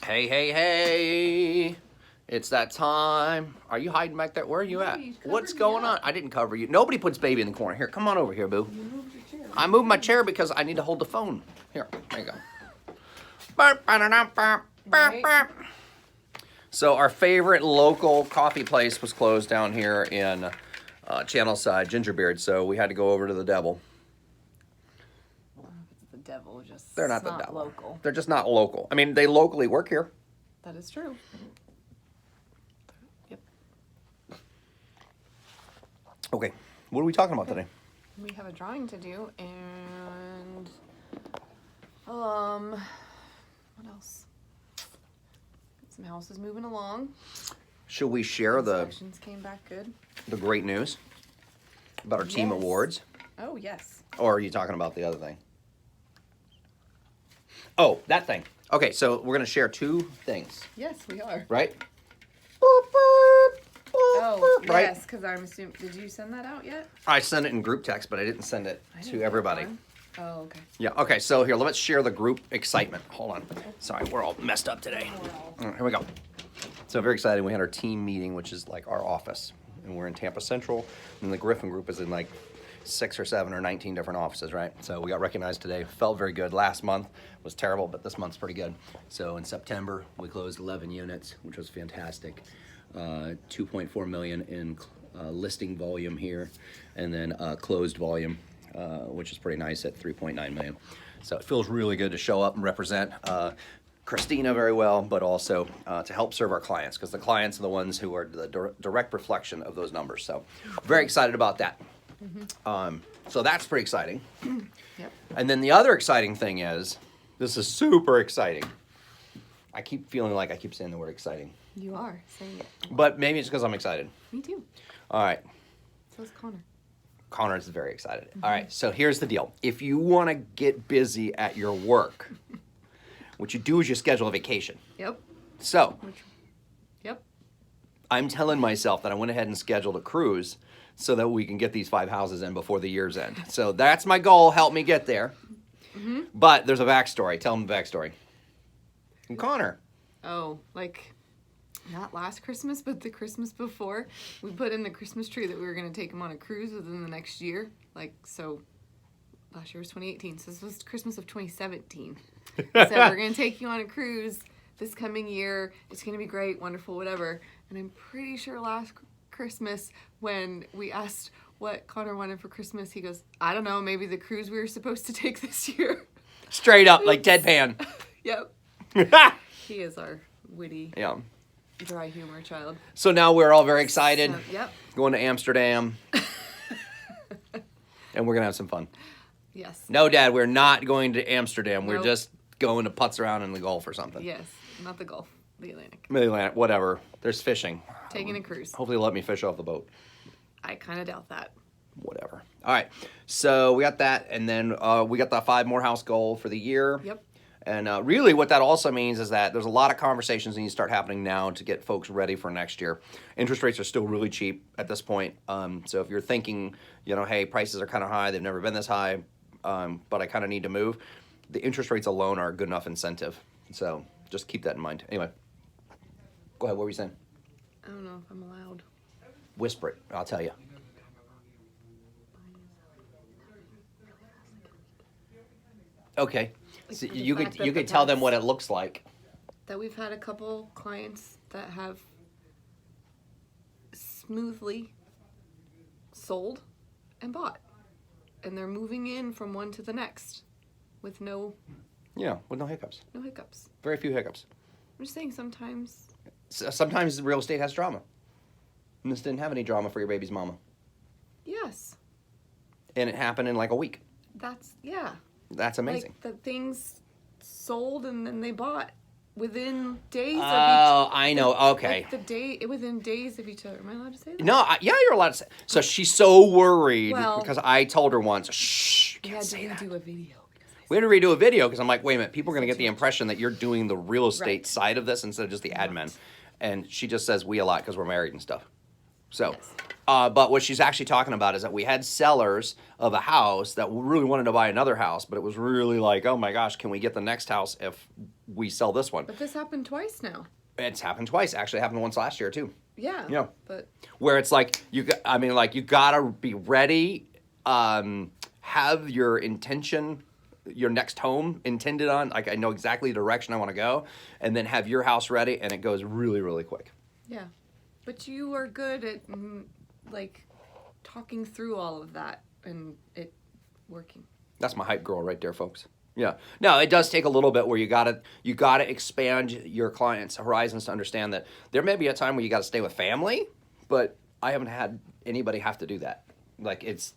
Hey, hey, hey. It's that time. Are you hiding back there? Where are you at? What's going on? I didn't cover you. Nobody puts baby in the corner. Here, come on over here, boo. You moved your chair. I moved my chair because I need to hold the phone. Here, there you go. Right. So our favorite local coffee place was closed down here in Channelside, Gingerbeard, so we had to go over to the Devil. It's the devil, just They're not it's the Devil. local. They're just not local. I mean, they locally work here. That is true. Yep. Okay, what are we talking about today? We have a drawing to do, and what else? Some houses moving along. Should we share the Inspections came back good. great news about our team Yes. awards? Oh yes. Or are you talking about the other thing? Oh, that thing. Okay, so we're going to share two things, Yes, we are. right? Oh Right? yes, because I'm assuming. Did you send that out yet? I sent it in group text, but I didn't send it I didn't to get everybody. one. Oh okay. Yeah, okay, so here, let's share the group excitement. Hold on. Sorry, we're all messed up today. All right, here we go. So very excited. We had our team meeting, which is like our office. And we're in Tampa Central. And the Griffin Group is in like 6 or 7 or 19 different offices, right? So we got recognized today. Felt very good. Last month was terrible, but this month's pretty good. So in September, we closed 11 units, which was fantastic. 2.4 million in listing volume here, and then closed volume, which is pretty nice at 3.9 million. So it feels really good to show up and represent Christina very well, but also to help serve our clients, because the clients are the ones who are the direct reflection of those numbers. So very excited about that. So that's pretty exciting. Yep. And then the other exciting thing is, this is super exciting. I keep feeling like I keep saying the word exciting, You are saying it. but maybe it's because I'm excited. Me too. All right. So is Connor. Connor is very excited. All right, so here's the deal. If you want to get busy at your work, what you do is you schedule a vacation. Yep. So Yep. I'm telling myself that I went ahead and scheduled a cruise so that we can get these 5 houses in before the year's end. So that's my goal. Help me get there. But there's a backstory. Tell them the backstory. And Connor. Oh, like not last Christmas, but the Christmas before, we put in the Christmas tree that we were going to take him on a cruise within the next year. Like, so last year was 2018, so this was Christmas of 2017. So we're going to take you on a cruise this coming year. It's going to be great, wonderful, whatever. And I'm pretty sure last Christmas when we asked what Connor wanted for Christmas, he goes, I don't know, maybe the cruise we were supposed to take this year. Straight up, like deadpan. Yep. He is our witty, Yeah. dry humor child. So now we're all very excited. So, yep. Going to Amsterdam. And we're going to have some fun. Yes. No, Dad, we're not going to Amsterdam. We're Nope. just going to putz around in the Gulf or something. Yes. Not the Gulf. The Atlantic. Mid-Atlantic, whatever. There's fishing. Taking a cruise. Hopefully they'll let me fish off the boat. I kind of doubt that. Whatever. All right. So we got that, and then we got the 5 more house goal for the year. Yep. And really what that also means is that there's a lot of conversations that need to start happening now to get folks ready for next year. Interest rates are still really cheap at this point. So if you're thinking, hey, prices are kind of high, they've never been this high, but I kind of need to move, the interest rates alone are a good enough incentive. So just keep that in mind. Anyway, go ahead. What were you saying? I don't know if I'm allowed. Whisper it. I'll tell you. Okay. Like So the you fact could that you the could tell them past- what it looks like. That we've had a couple clients that have smoothly sold and bought. And they're moving in from one to the next with no Yeah, with no hiccups. hiccups. Very few hiccups. I'm just saying sometimes. Sometimes real estate has drama. And this didn't have any drama for your baby's mama. Yes. And it happened in like a week. Yeah. That's amazing. Like the things sold and then they bought within days of each. Oh, I know. Okay. Like within days of each other. Am I allowed to say that? No, yeah, you're allowed to say. So she's so worried Well- because I told her once, shh, you We can't had to say that. redo a video. We had to redo a video because I'm like, wait a minute, people are going to get the impression that you're doing the real estate Right. side of this instead of just the admin. And she just says we a lot because we're married and stuff. So, Yes. but what she's actually talking about is that we had sellers of a house that really wanted to buy another house, but it was really like, oh my gosh, can we get the next house if we sell this one? But this happened twice now. It's happened twice. Actually, it happened once last year too. Yeah. Yeah. But Where it's like you gotta be ready, have your intention, your next home intended on. Like I know exactly the direction I want to go, and then have your house ready, and it goes really, really quick. yeah. But you are good at like talking through all of that and it working. That's my hype girl right there, folks. Yeah. No, it does take a little bit where you gotta expand your clients' horizons to understand that there may be a time where you gotta stay with family, but I haven't had anybody have to do that. Like it's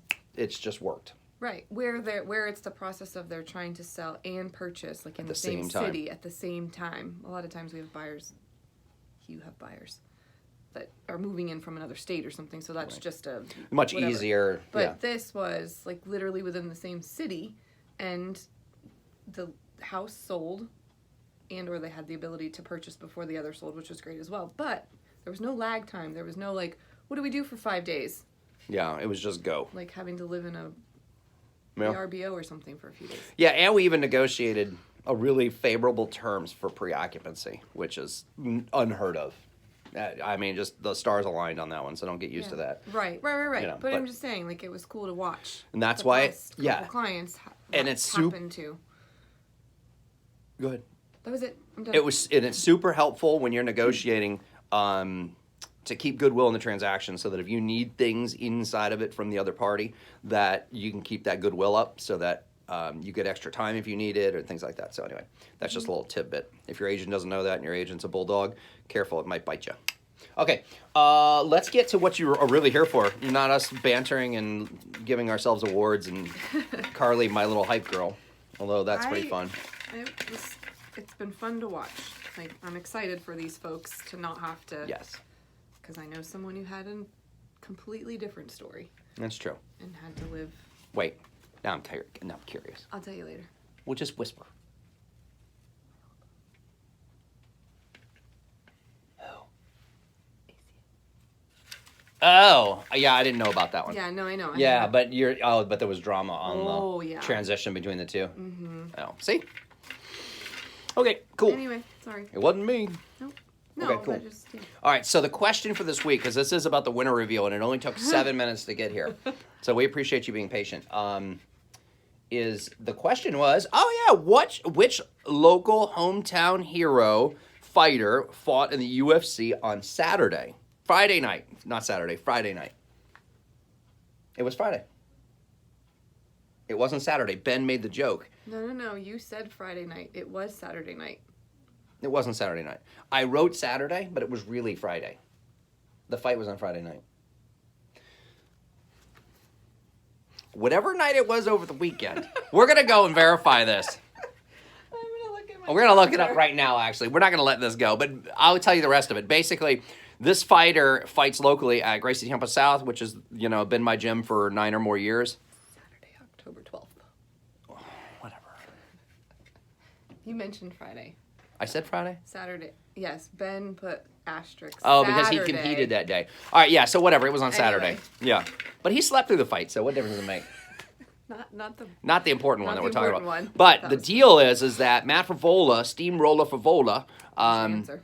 just worked. Right. Where it's the process of they're trying to sell and purchase like in At the the same same time. city at the same time. A lot of times we have buyers. You have buyers that are moving in from another state or something, so that's just a Much whatever. easier. But yeah. this was like literally within the same city, and the house sold, and or they had the ability to purchase before the other sold, which was great as well. But there was no lag time. There was no like, what do we do for 5 days? Yeah, it was just go. Like having to live in a Yeah. RBO or something for a few days. Yeah, and we even negotiated a really favorable terms for pre-occupancy, which is unheard of. I mean, just the stars aligned on that one, so don't get used to that. Right. You know, but I'm just saying, like, it was cool to watch. And that's the why, past couple yeah. clients And it's super. happened to. Go ahead. That was it. I'm done. And it's super helpful when you're negotiating to keep goodwill in the transaction, so that if you need things inside of it from the other party, that you can keep that goodwill up, so that you get extra time if you need it or things like that. So anyway, that's just a little tidbit. If your agent doesn't know that and your agent's a bulldog, careful, it might bite you. Okay, let's get to what you are really here for. Not us bantering and giving ourselves awards and Carly, my little hype girl. Although that's pretty fun. It's been fun to watch. Like, I'm excited for these folks to not have to. Yes, Because I know someone who had a completely different story that's true. and had to live. Wait, now I'm curious. I'll tell you later. We'll just whisper. Oh, yeah, I didn't know about that one. Yeah, no, I know. Yeah, but but there was drama on the yeah. transition between the two. Mm-hmm. Oh, see? Okay, cool. Anyway, sorry. It wasn't me. Nope. No, Okay, cool. but just, yeah. All right, so the question for this week, because this is about the winner reveal, and it only took 7 minutes to get here, so we appreciate you being patient. The question was, which local hometown hero fighter fought in the UFC on Friday night, not Saturday, Friday night. It was Friday. It wasn't Saturday. Ben made the joke. No. You said Friday night. It was Saturday night. It wasn't Saturday night. I wrote Saturday, but it was really Friday. The fight was on Friday night. Whatever night it was over the weekend. We're going to go and verify this. I'm going to look at my We're going to look it up right now, actually. We're not going to let this go, but I'll tell you the rest of it. Basically, this fighter fights locally at Gracie Tampa South, which has, been my gym for 9 or more years. Saturday, October 12th. Whatever. You mentioned Friday. I said Friday? Saturday. Yes, Ben put asterisk. Oh, because he Saturday. competed that day. All right, yeah, so whatever. It was on Saturday. Anyway. Yeah. But he slept through the fight, so what difference does it make? Not the important one Not that the we're talking important about. one. But That the was deal is that Matt Frevola, Steamroller Frevola, answer.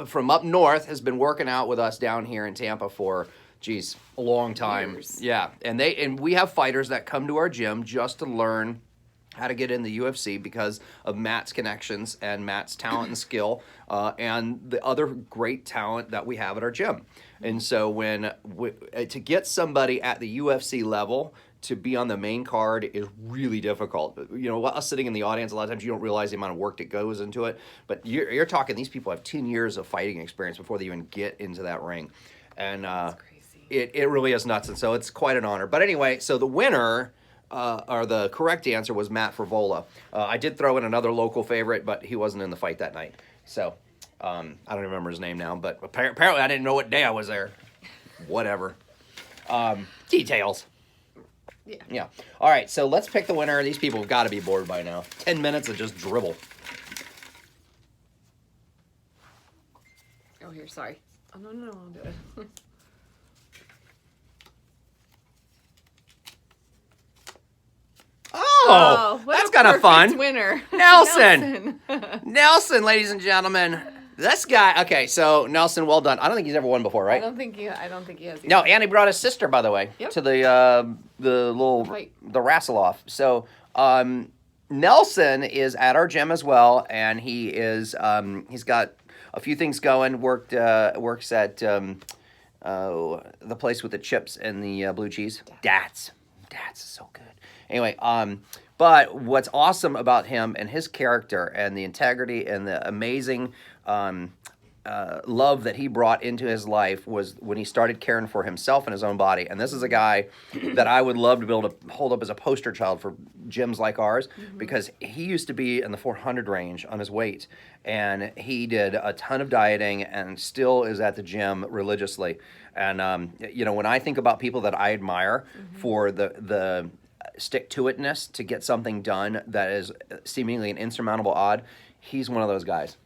from up north, has been working out with us down here in Tampa for, a long time. Years. Yeah, and we have fighters that come to our gym just to learn how to get in the UFC because of Matt's connections and Matt's talent and skill, and the other great talent that we have at our gym. And so to get somebody at the UFC level to be on the main card is really difficult. Us sitting in the audience, a lot of times you don't realize the amount of work that goes into it. But you're talking, these people have 10 years of fighting experience before they even get into that ring. And That's crazy. it really is nuts. And so it's quite an honor. But anyway, so the winner, or the correct answer, was Matt Frevola. I did throw in another local favorite, but he wasn't in the fight that night. So I don't remember his name now, but apparently I didn't know what day I was there. Whatever. Details. Yeah. All right, so let's pick the winner. These people have got to be bored by now. 10 minutes of just dribble. Oh, here, sorry. Oh, no, I'll do it. Oh, what that's a kind of perfect fun. winner. Nelson. Nelson, ladies and gentlemen. This guy, okay, so Nelson, well done. I don't think he's ever won before, right? I don't think he has. Either. No, and he brought his sister, by the way, Yep. to the wrestle off. So Nelson is at our gym as well, and he is he's got a few things going. Works at the place with the chips and the blue cheese. That's is so good. Anyway, but what's awesome about him and his character and the integrity and the amazing love that he brought into his life was when he started caring for himself and his own body. And this is a guy that I would love to be able to hold up as a poster child for gyms like ours, because he used to be in the 400 range on his weight, and he did a ton of dieting and still is at the gym religiously. And when I think about people that I admire for the stick-to-itness to get something done that is seemingly an insurmountable odd, he's one of those guys.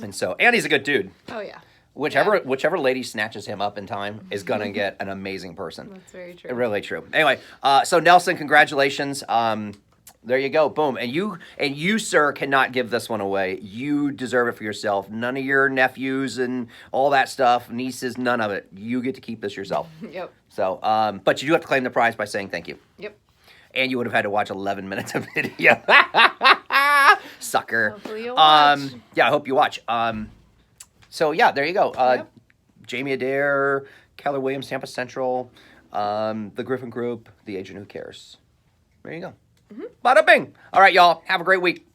And he's a good dude. Oh yeah. Whichever lady snatches him up in time is gonna get an amazing person. That's very true. Really true. Anyway, so Nelson, congratulations. There you go. Boom. And you, sir, cannot give this one away. You deserve it for yourself. None of your nephews and all that stuff, nieces, none of it. You get to keep this yourself. Yep. So, but you do have to claim the prize by saying thank you. Yep. And you would have had to watch 11 minutes of video. Sucker. Hopefully you'll watch. Yeah, I hope you watch. So yeah, there you go. Yep. Jamie Adair, Keller Williams, Tampa Central, the Griffin Group, the agent who cares. There you go. Bada bing. All right, y'all. Have a great week.